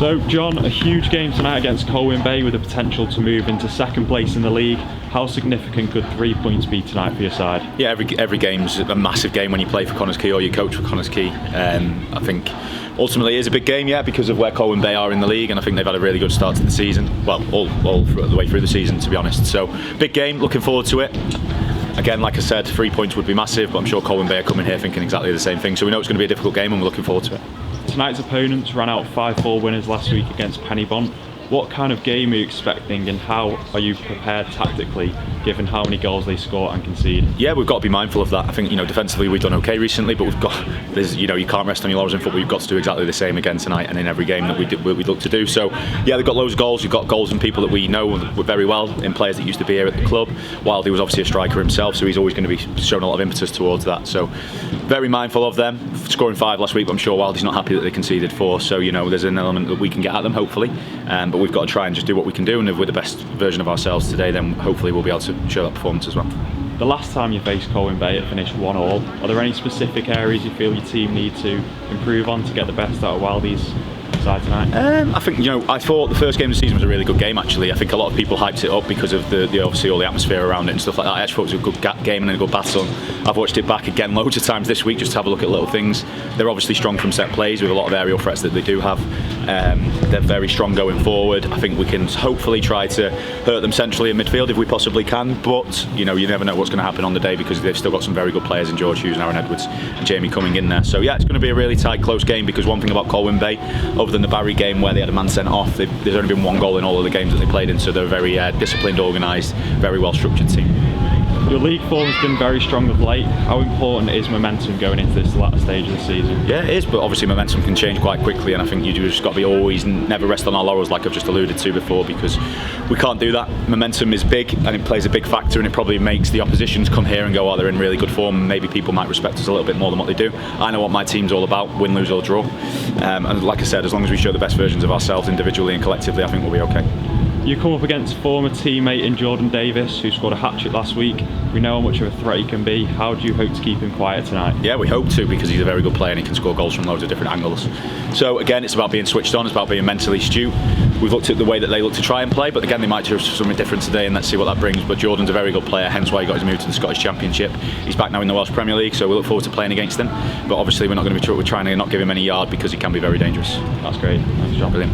So John, a huge game tonight against Colwyn Bay with the potential to move into second place in the league. How significant could 3 points be tonight for your side? Yeah, every game's a massive game when you play for Connah's Quay or you coach for Connah's Quay. I think ultimately it is a big game, yeah, because of where Colwyn Bay are in the league, and I think they've had a really good start to the season. Well, all the way through the season, to be honest. So big game, looking forward to it. Again, like I said, 3 points would be massive, but I'm sure Colwyn Bay are coming here thinking exactly the same thing. So we know it's going to be a difficult game and we're looking forward to it. Tonight's opponents ran out 5-4 winners last week against Pennybont. What kind of game are you expecting, and how are you prepared tactically, given how many goals they score and concede? Yeah, we've got to be mindful of that. I think, defensively we've done okay recently, but you can't rest on your laurels in football. You've got to do exactly the same again tonight and in every game that we look to do. So yeah, they've got loads of goals. You've got goals from people that we know very well, in players that used to be here at the club. Wildy was obviously a striker himself, so he's always going to be showing a lot of impetus towards that. So very mindful of them. Scoring 5 last week, but I'm sure Wildy's not happy that they conceded 4. So there's an element that we can get at them, hopefully. But we've got to try and just do what we can do, and if we're the best version of ourselves today, then hopefully we'll be able to show that performance as well. The last time you faced Colwyn Bay, it finished 1-1. Are there any specific areas you feel your team need to improve on to get the best out of Wildy's side tonight? I think I thought the first game of the season was a really good game. Actually, I think a lot of people hyped it up because of the obviously all the atmosphere around it and stuff like that. I actually thought it was a good game and a good battle. I've watched it back again loads of times this week just to have a look at little things. They're obviously strong from set plays with a lot of aerial threats that they do have. They're very strong going forward. I think we can hopefully try to hurt them centrally in midfield if we possibly can, but you never know what's going to happen on the day because they've still got some very good players in George Hughes and Aaron Edwards and Jamie coming in there. So yeah, it's going to be a really tight, close game, because one thing about Colwyn Bay, other than the Barry game where they had a man sent off, there's only been 1 goal in all of the games that they played in, so they're a very disciplined, organised, very well structured team. Your league form has been very strong of late. How important is momentum going into this latter stage of the season? Yeah, it is, but obviously momentum can change quite quickly, and I think you just got to be always never rest on our laurels, like I've just alluded to before, because we can't do that. Momentum is big and it plays a big factor, and it probably makes the oppositions come here and go, oh, they're in really good form, and maybe people might respect us a little bit more than what they do. I know what my team's all about: win, lose or draw, and like I said, as long as we show the best versions of ourselves individually and collectively, I think we'll be okay. You come up against former teammate in Jordan Davis, who scored a hat-trick last week. We know how much of a threat he can be. How do you hope to keep him quiet tonight? Yeah, we hope to, because he's a very good player and he can score goals from loads of different angles. So again, it's about being switched on, it's about being mentally astute. We've looked at the way that they look to try and play, but again, they might do something different today, and let's see what that brings. But Jordan's a very good player, hence why he got his move to the Scottish Championship. He's back now in the Welsh Premier League, so we look forward to playing against him. But obviously, we're not going to be trying to not give him any yard, because he can be very dangerous. That's great. Thanks, John. Brilliant.